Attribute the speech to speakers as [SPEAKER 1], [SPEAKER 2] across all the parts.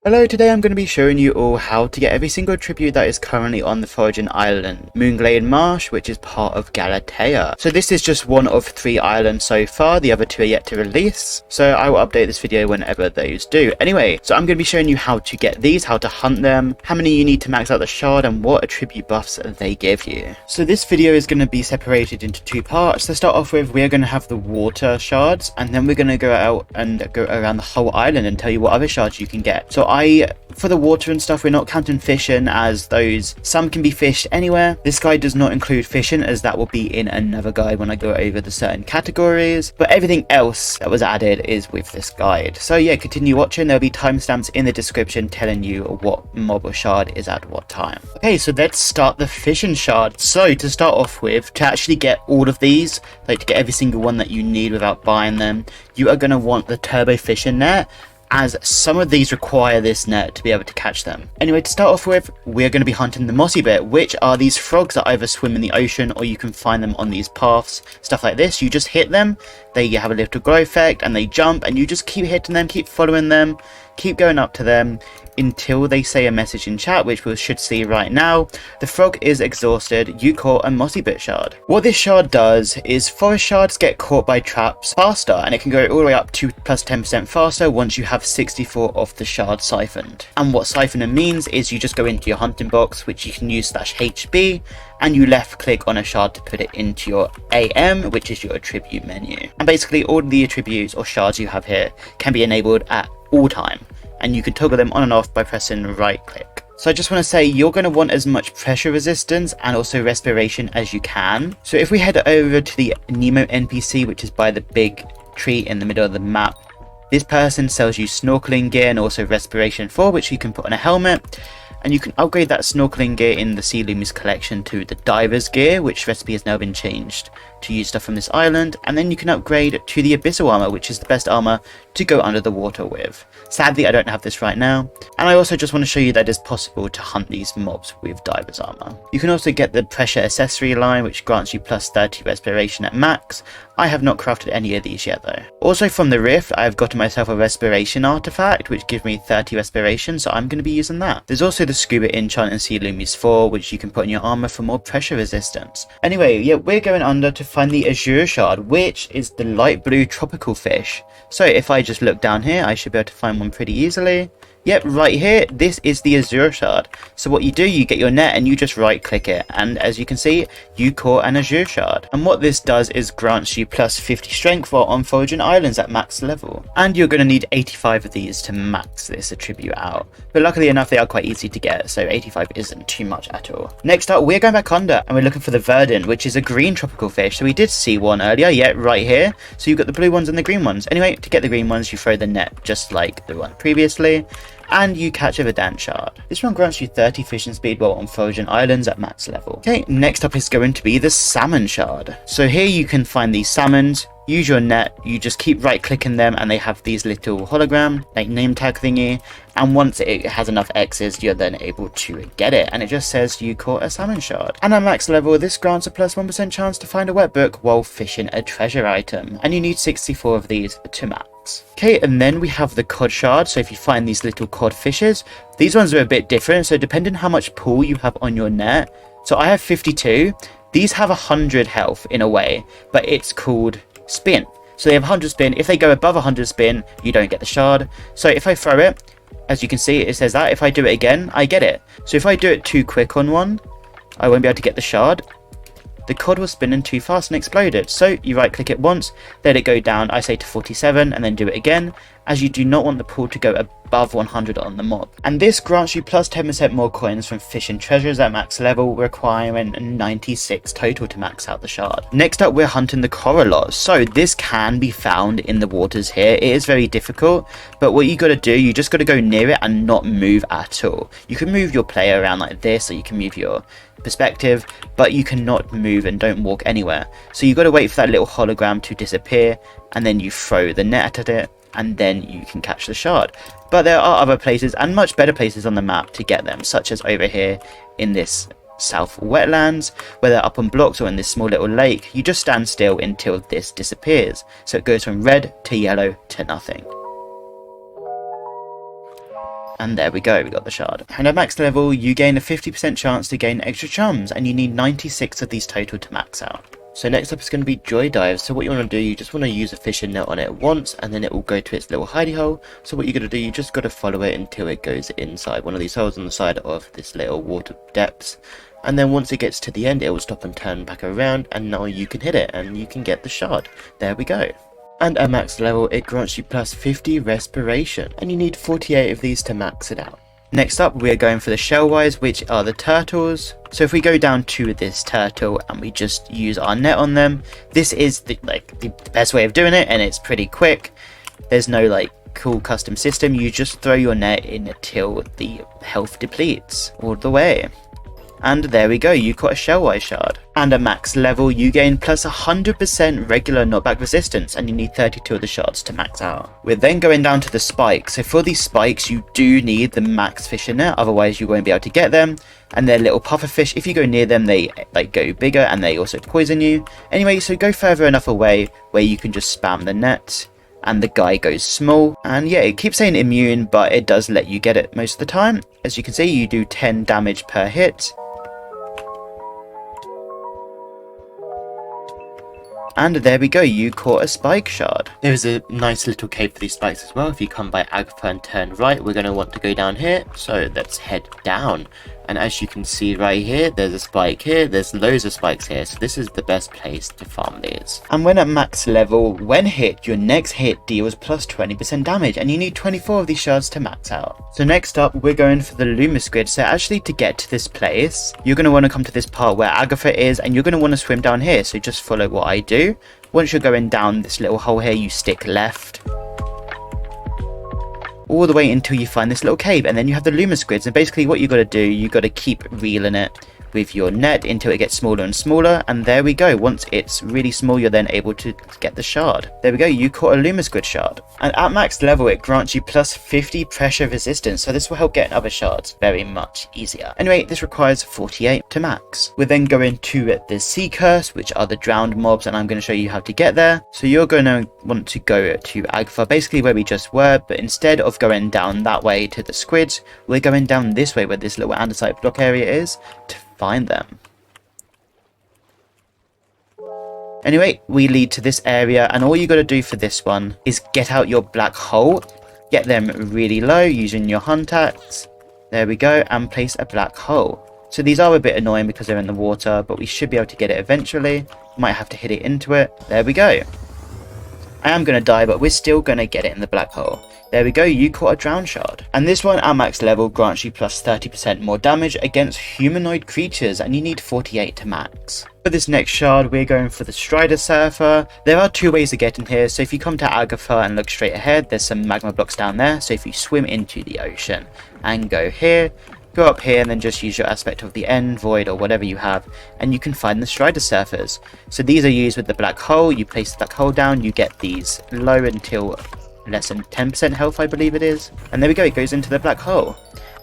[SPEAKER 1] Hello, today I'm going to be showing you all how to get every single tribute that is currently on the Foraging Island, Moonglade Marsh, which is part of Galatea. So this is just one of 3 islands so far, the other 2 are yet to release, so I will update this video whenever those do. Anyway, so I'm going to be showing you how to get these, how to hunt them, how many you need to max out the shard, and what attribute buffs they give you. So this video is going to be separated into 2 parts. To start off with, we're going to have the water shards, and then we're going to go out and go around the whole island and tell you what other shards you can get. So for the water and stuff, we're not counting fishing, as some can be fished anywhere. This guide does not include fishing, as that will be in another guide when I go over the certain categories, but everything else that was added is with this guide. So yeah, continue watching. There'll be timestamps in the description telling you what mob or shard is at what time. Okay, so let's start the fishing shard. So to start off with, to actually get all of these, like to get every single one that you need without buying them, you are going to want the turbo fishing net, as some of these require this net to be able to catch them. Anyway, to start off with, we're going to be hunting the Mossybit, which are these frogs that either swim in the ocean or you can find them on these paths, stuff like this. You just hit them, they have a little glow effect and they jump, and you just keep hitting them, keep following them, keep going up to them until they say a message in chat, which we should see right now. The frog is exhausted, you caught a Mossybit shard. What this shard does is forest shards get caught by traps faster, and it can go all the way up to plus 10% faster once you have 64 of the shard siphoned. And what siphoning means is you just go into your hunting box, which you can use /HB, and you left click on a shard to put it into your AM, which is your attribute menu. And basically all the attributes or shards you have here can be enabled at all time, and you can toggle them on and off by pressing right click. So I just want to say, you're going to want as much pressure resistance and also respiration as you can. So if we head over to the Nemo NPC, which is by the big tree in the middle of the map, this person sells you snorkeling gear and also respiration 4, which you can put on a helmet. And you can upgrade that snorkeling gear in the Sea Lumis collection to the diver's gear, which recipe has now been changed to use stuff from this island. And then you can upgrade to the abyssal armor, which is the best armor to go under the water with. Sadly, I don't have this right now. And I also just want to show you that it is possible to hunt these mobs with diver's armor. You can also get the pressure accessory line, which grants you plus 30 respiration at max. I have not crafted any of these yet though. Also from the rift, I've gotten myself a respiration artifact, which gives me 30 respiration, so I'm going to be using that. There's also the scuba enchant and Sea Lumis 4, which you can put in your armor for more pressure resistance. Anyway, yeah, we're going under to find the Azure shard, which is the light blue tropical fish. So if I just look down here, I should be able to find one pretty easily. Yep, right here, this is the Azure shard. So what you do, you get your net and you just right click it, and as you can see, you caught an Azure shard. And what this does is grants you plus 50 strength while on Foraging Islands at max level. And you're going to need 85 of these to max this attribute out. But luckily enough, they are quite easy to get, so 85 isn't too much at all. Next up, we're going back under and we're looking for the Verdant, which is a green tropical fish. So we did see one earlier, yeah, right here. So you've got the blue ones and the green ones. Anyway, to get the green ones, you throw the net just like the one previously, and you catch a Verdant shard. This one grants you 30 fishing speed while on Foraging Islands at max level. Okay, next up is going to be the Salmon shard. So here you can find these salmons, use your net, you just keep right clicking them and they have these little hologram, like name tag thingy, and once it has enough X's, you're then able to get it, and it just says you caught a salmon shard. And at max level, this grants a plus 1% chance to find a wet book while fishing a treasure item, and you need 64 of these to max. Okay, and then we have the cod shard. So if you find these little cod fishes, these ones are a bit different, so depending how much pull you have on your net, so I have 52, these have 100 health in a way, but it's called spin. So they have 100 spin. If they go above 100 spin, you don't get the shard. So if I throw it, as you can see, it says that. If I do it again, I get it. So if I do it too quick on one, I won't be able to get the shard. The cod was spinning too fast and exploded. So you right click it once, let it go down, I say to 47, and then do it again, as you do not want the pool to go above 100 on the mob. And this grants you plus 10% more coins from fishing treasures at max level, requiring 96 total to max out the shard. Next up, we're hunting the Coralot. So this can be found in the waters here. It is very difficult, but what you got to do, you just got to go near it and not move at all. You can move your player around like this, or you can move your perspective, but you cannot move and don't walk anywhere. So you got to wait for that little hologram to disappear, and then you throw the net at it, and then you can catch the shard. But there are other places and much better places on the map to get them, such as over here in this south wetlands, where they're up on blocks, or in this small little lake. You just stand still until this disappears, so it goes from red to yellow to nothing. And there we go, we got the shard. And at max level, you gain a 50% chance to gain extra charms, and you need 96 of these total to max out. So next up is going to be Joydive. So what you want to do, you just want to use a fishing net on it once, and then it will go to its little hidey hole. So what you're going to do, you just got to follow it until it goes inside one of these holes on the side of this little water depths. And then once it gets to the end, it will stop and turn back around, and now you can hit it, and you can get the shard. There we go. And at max level, it grants you plus 50 respiration, and you need 48 of these to max it out. Next up, we are going for the Shellwise, which are the turtles. So if we go down to this turtle and we just use our net on them, this is the best way of doing it, and it's pretty quick. There's no cool custom system. You just throw your net in until the health depletes all the way. And there we go, you caught a Shellwise shard. And at max level, you gain plus 100% regular knockback resistance, and you need 32 of the shards to max out. We're then going down to the spikes. So for these spikes, you do need the max fishing net, otherwise you won't be able to get them. And they're little pufferfish. If you go near them, they go bigger, and they also poison you. Anyway, so go further enough away where you can just spam the net, and the guy goes small. And yeah, it keeps saying immune, but it does let you get it most of the time. As you can see, you do 10 damage per hit. And there we go, you caught a spike shard. There is a nice little cave for these spikes as well. If you come by Agatha and turn right, we're going to want to go down here. So let's head down. And as you can see right here, there's a spike here. There's loads of spikes here. So this is the best place to farm these. And when at max level, when hit, your next hit deals plus 20% damage. And you need 24 of these shards to max out. So next up, we're going for the Lumisquid. So actually to get to this place, you're going to want to come to this part where Agatha is. And you're going to want to swim down here. So just follow what I do. Once you're going down this little hole here, you stick left all the way until you find this little cave, and then you have the Lumisquids. And basically what you got to do, you got to keep reeling it with your net until it gets smaller and smaller, and there we go. Once it's really small, you're then able to get the shard. There we go, you caught a Lumisquid shard. And at max level, it grants you plus 50 pressure resistance, so this will help getting other shards very much easier. Anyway, this requires 48 to max. We're then going to the Seacurse, which are the drowned mobs, and I'm going to show you how to get there. So you're going to want to go to Agatha, basically where we just were, but instead of going down that way to the squids, we're going down this way where this little andesite block area is to find them. Anyway, we lead to this area, and all you got to do for this one is get out your black hole, get them really low using your hunt axe. There we go, and place a black hole. So these are a bit annoying because they're in the water, but we should be able to get it eventually. Might have to hit it into it. There we go. I am going to die, but we're still going to get it in the black hole. There we go, you caught a drown shard. And this one at max level grants you plus 30% more damage against humanoid creatures, and you need 48 to max. For this next shard, we're going for the Strider Surfer. There are two ways of getting here, so if you come to Agatha and look straight ahead, there's some magma blocks down there. So if you swim into the ocean and go here, go up here, and then just use your aspect of the end, void, or whatever you have, and you can find the Strider Surfers. So these are used with the black hole. You place the black hole down, you get these low until less than 10% health, I believe it is. And there we go, it goes into the black hole.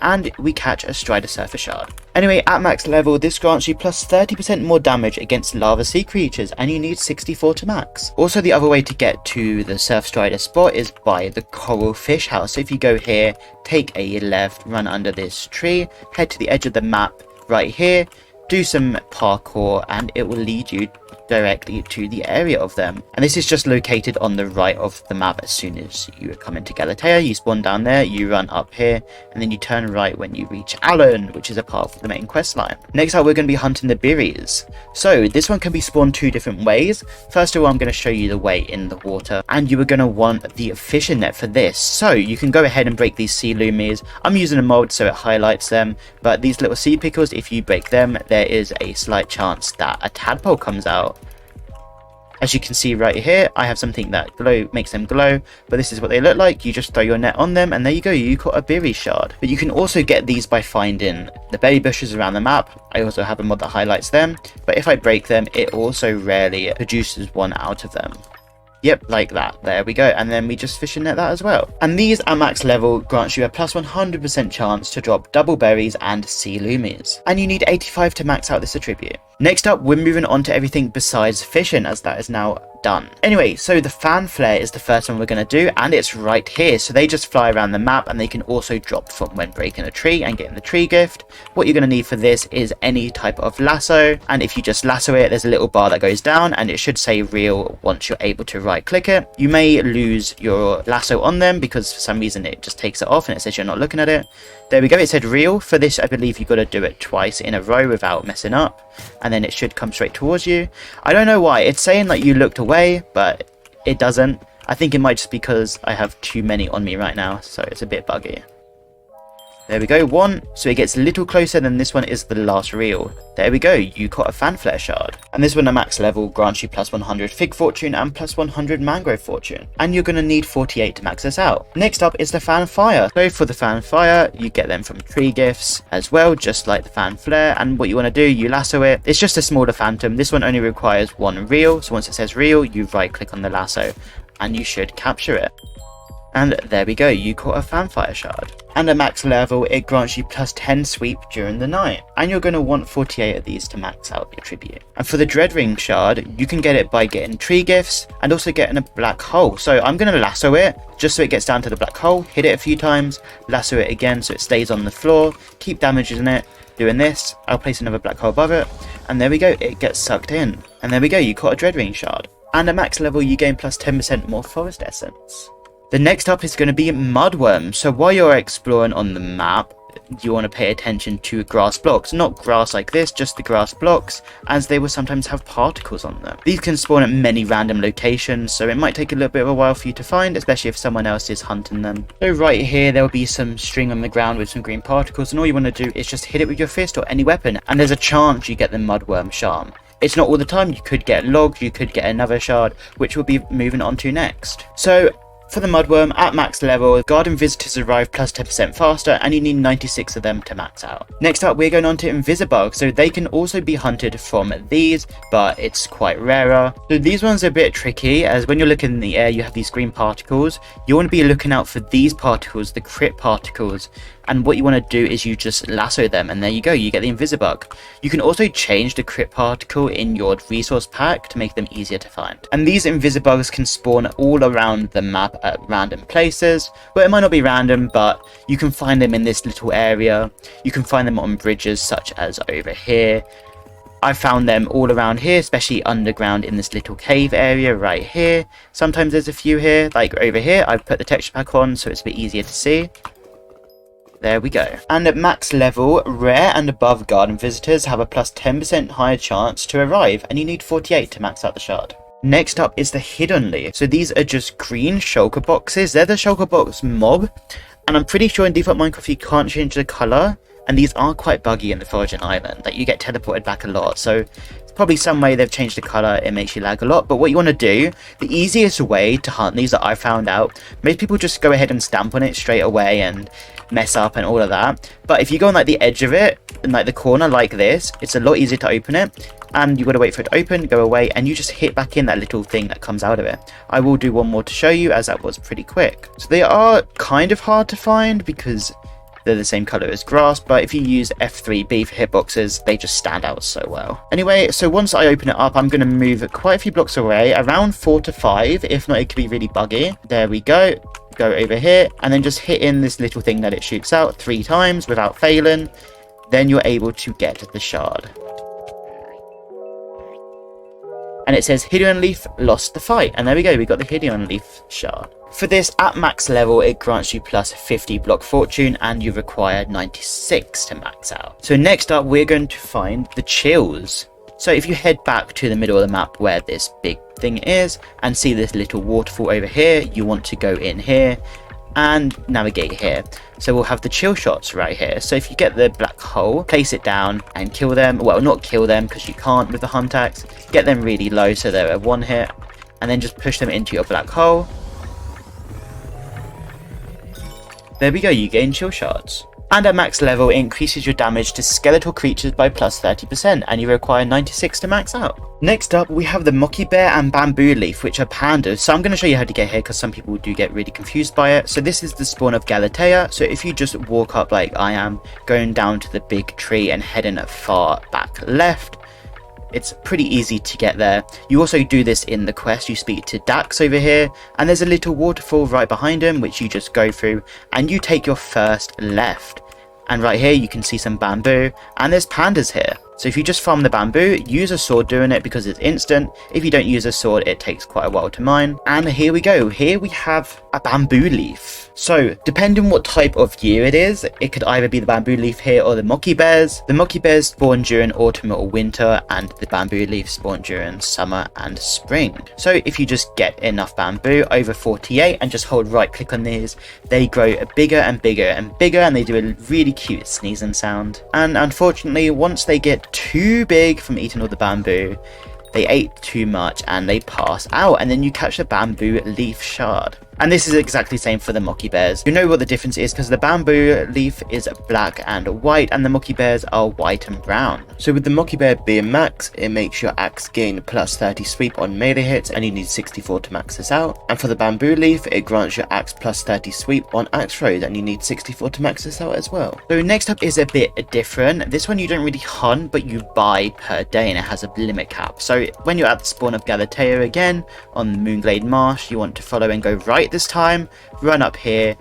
[SPEAKER 1] And we catch a Strider Surfer shard. Anyway, at max level, this grants you plus 30% more damage against lava sea creatures, and you need 64 to max. Also, the other way to get to the Surf Strider spot is by the Coral Fish House. So if you go here, take a left, run under this tree, head to the edge of the map right here, do some parkour, and it will lead you directly to the area of them. And this is just located on the right of the map. As soon as you come into Galatea, you spawn down there, you run up here, and then you turn right when you reach Allen, which is a part of the main quest line. Next up, we're going to be hunting the Birries. So this one can be spawned two different ways. First of all, I'm going to show you the way in the water, and you are going to want the fishing net for this. So you can go ahead and break these sea lumies. I'm using a mod so it highlights them, but these little sea pickles, if you break them, there is a slight chance that a tadpole comes out. As you can see right here, I have something that makes them glow, but this is what they look like. You just throw your net on them, and there you go, you caught a Birries shard. But you can also get these by finding the berry bushes around the map. I also have a mod that highlights them, but if I break them, it also rarely produces one out of them. Yep, like that. There we go. And then we just fish and net that as well. And these at max level grants you a plus 100% chance to drop double berries and sea lumies. And you need 85 to max out this attribute. Next up, we're moving on to everything besides fishing, as that is now done. Anyway, so the Phanflare is the first one we're going to do, and it's right here. So they just fly around the map, and they can also drop from when breaking a tree and getting the tree gift. What you're going to need for this is any type of lasso, and if you just lasso it, there's a little bar that goes down, and it should say reel once you're able to right click it. You may lose your lasso on them because for some reason it just takes it off and it says you're not looking at it. There we go, it said reel. For this, I believe you've got to do it twice in a row without messing up, and then it should come straight towards you. I don't know why, it's saying like you looked away, but it doesn't. I think it might just be because I have too many on me right now, so it's a bit buggy. There we go, one, so it gets a little closer, then this one is the last reel. There we go, you caught a Phanflare shard. And this one at max level grants you plus 100 Fig Fortune and plus 100 Mangrove Fortune. And you're going to need 48 to max this out. Next up is the Phanpyre. So for the Phanpyre, you get them from tree gifts as well, just like the Phanflare. And what you want to do, you lasso it. It's just a smaller phantom. This one only requires one reel, so once it says reel, you right click on the lasso and you should capture it. And there we go, you caught a Phanpyre shard. And at max level, it grants you plus 10 sweep during the night. And you're going to want 48 of these to max out your tribute. And for the Dreadwing shard, you can get it by getting tree gifts and also getting a black hole. So I'm going to lasso it just so it gets down to the black hole, hit it a few times, lasso it again so it stays on the floor, keep damaging it. Doing this, I'll place another black hole above it. And there we go, it gets sucked in. And there we go, you caught a Dreadwing shard. And at max level, you gain plus 10% more forest essence. The next up is going to be Mudworm. So while you're exploring on the map, you want to pay attention to grass blocks. Not grass like this, just the grass blocks, as they will sometimes have particles on them. These can spawn at many random locations, so it might take a little bit of a while for you to find, especially if someone else is hunting them. So right here, there will be some string on the ground with some green particles, and all you want to do is just hit it with your fist or any weapon, and there's a chance you get the Mudworm charm. It's not all the time, you could get logs, you could get another shard, which we'll be moving on to next. So for the Mudworm, at max level, garden visitors arrive plus 10% faster, and you need 96 of them to max out. Next up, we're going on to Invisibug. So they can also be hunted from these, but it's quite rarer. So these ones are a bit tricky, as when you're looking in the air, you have these green particles. You want to be looking out for these particles, the crit particles. And what you want to do is you just lasso them, and there you go, you get the Invisibug. You can also change the crit particle in your resource pack to make them easier to find. And these Invisibugs can spawn all around the map at random places. Well, it might not be random, but you can find them in this little area. You can find them on bridges such as over here. I found them all around here, especially underground in this little cave area right here. Sometimes there's a few here, like over here. I've put the texture pack on so it's a bit easier to see. There we go. And at max level, rare and above garden visitors have a plus 10% higher chance to arrive, and you need 48 to max out the shard. Next up is the Hideonleaf. So these are just green shulker boxes. They're the shulker box mob, and I'm pretty sure in default Minecraft you can't change the colour, and these are quite buggy in the Foraging Island, that you get teleported back a lot, so it's probably some way they've changed the colour, it makes you lag a lot. But what you want to do, the easiest way to hunt these that I found out, most people just go ahead and stamp on it straight away and mess up and all of that. But if you go on like the edge of it, in like the corner like this, it's a lot easier to open it, and you've got to wait for it to open, go away, and you just hit back in that little thing that comes out of it. I will do one more to show you, as that was pretty quick. So they are kind of hard to find because they're the same color as grass, but if you use F3B for hitboxes, they just stand out so well. Anyway, so once I open it up, I'm going to move quite a few blocks away, around 4 to 5, if not it could be really buggy. There we go. Go over here, and then just hit in this little thing that it shoots out 3 times without failing. Then you're able to get the shard. And it says Hideonleaf lost the fight, and there we go, we got the Hideonleaf shard. For this, at max level, it grants you plus 50 block fortune, and you require 96 to max out. So next up, we're going to find the chills. So if you head back to the middle of the map where this big thing is, and see this little waterfall over here, you want to go in here and navigate here. So we'll have the Chillshots right here. So if you get the black hole, place it down and kill them. Well, not kill them because you can't with the hunt axe. Get them really low so they're a 1 hit, and then just push them into your black hole. There we go, you gain chill shots. And at max level, it increases your damage to skeletal creatures by plus 30%, and you require 96 to max out. Next up, we have the Mochibear and Bambuleaf, which are pandas. So I'm going to show you how to get here because some people do get really confused by it. So this is the spawn of Galatea. So if you just walk up like I am, going down to the big tree and heading far back left, It's pretty easy to get there. You also do this in the quest. You speak to Dax over here, and there's a little waterfall right behind him, which you just go through, and you take your first left. And right here you can see some bamboo, and there's pandas here. So if you just farm the bamboo, use a sword doing it because it's instant. If you don't use a sword, it takes quite a while to mine. And here we go. Here we have a Bambuleaf. So depending what type of year it is, it could either be the Bambuleaf here or the Mochibears. The Mochibears spawn during autumn or winter, and the Bambuleaf spawn during summer and spring. So if you just get enough bamboo, over 48, and just hold right click on these, they grow bigger and bigger and bigger, and they do a really cute sneezing sound. And unfortunately, once they get too big from eating all the bamboo, they ate too much and they pass out, and then you catch the bamboo leaf shard. And this is exactly the same for the Mochibears. You know what the difference is because the bamboo leaf is black and white, and the Mochibears are white and brown. So with the Mochibear being max, it makes your axe gain plus 30 sweep on melee hits, and you need 64 to max this out. And for the bamboo leaf, it grants your axe plus 30 sweep on axe throws, and you need 64 to max this out as well. So next up is a bit different. This one you don't really hunt, but you buy per day, and it has a limit cap. So when you're at the spawn of Galatea again on Moonglade Marsh, you want to follow and go right this time, run up here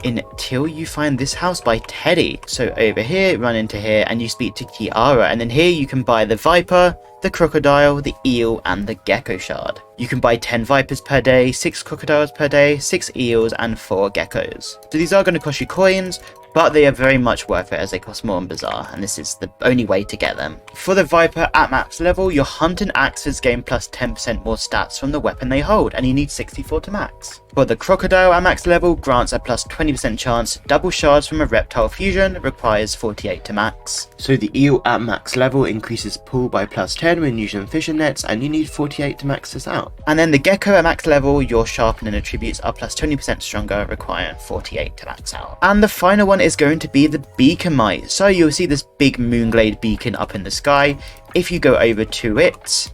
[SPEAKER 1] until you find this house by Teddy. So over here, run into here, and you speak to Kiara, and then here you can buy the Viper, the Crocodile, the Eel, and the Gecko shard. You can buy 10 Vipers per day, 6 Crocodiles per day, 6 Eels, and 4 Geckos. So these are going to cost you coins, but they are very much worth it as they cost more in Bazaar, and this is the only way to get them. For the Viper at max level, your hunting axes gain plus 10% more stats from the weapon they hold, and you need 64 to max. For the Crocodile at max level, grants a plus 20% chance, double shards from a reptile fusion, requires 48 to max. So the Eel at max level increases pull by plus 10 when using fishing nets, and you need 48 to max this out. And then the Gecko at max level, your sharpening attributes are plus 20% stronger, requiring 48 to max out. And the final one is going to be the Beaconmite. So you'll see this big Moonglade beacon up in the sky. If you go over to it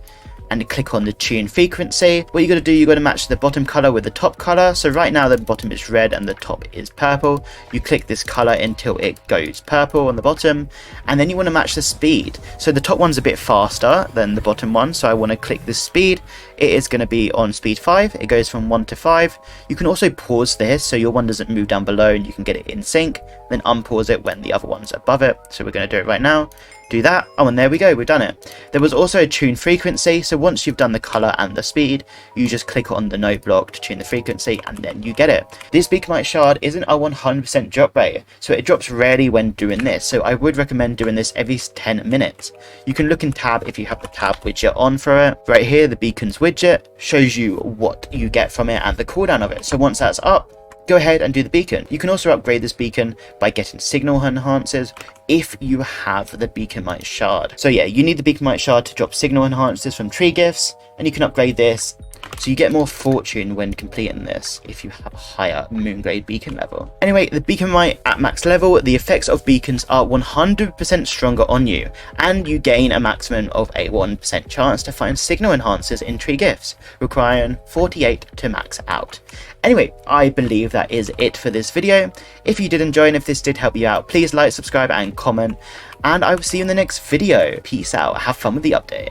[SPEAKER 1] and click on the tune frequency, what you got to do, you got to match the bottom color with the top color. So right now the bottom is red and the top is purple. You click this color until it goes purple on the bottom, and then you want to match the speed. So the top one's a bit faster than the bottom one, so I want to click the speed. It is going to be on speed 5. It goes from 1 to 5. You can also pause this so your one doesn't move down below and you can get it in sync, then unpause it when the other one's above it. So we're going to do it right now. Do that. Oh, and there we go, we've done it. There was also a tune frequency, so once you've done the color and the speed, you just click on the note block to tune the frequency, and then you get it. This Beaconmite shard isn't a 100% drop rate, so it drops rarely when doing this, so I would recommend doing this every 10 minutes. You can look in tab if you have the tab widget on for it. Right here, the beacons widget shows you what you get from it and the cooldown of it. So once that's up, go ahead and do the beacon. You can also upgrade this beacon by getting signal enhancers if you have the Beaconmite shard. So yeah, you need the Beaconmite shard to drop signal enhancers from tree gifts, and you can upgrade this so you get more fortune when completing this if you have a higher Moonglade beacon level. Anyway, the Beaconmite at max level, the effects of beacons are 100% stronger on you, and you gain a maximum of a 1% chance to find signal enhancers in tree gifts, requiring 48 to max out. Anyway, I believe that is it for this video. If you did enjoy and if this did help you out, please like, subscribe and comment, and I will see you in the next video. Peace out, have fun with the update.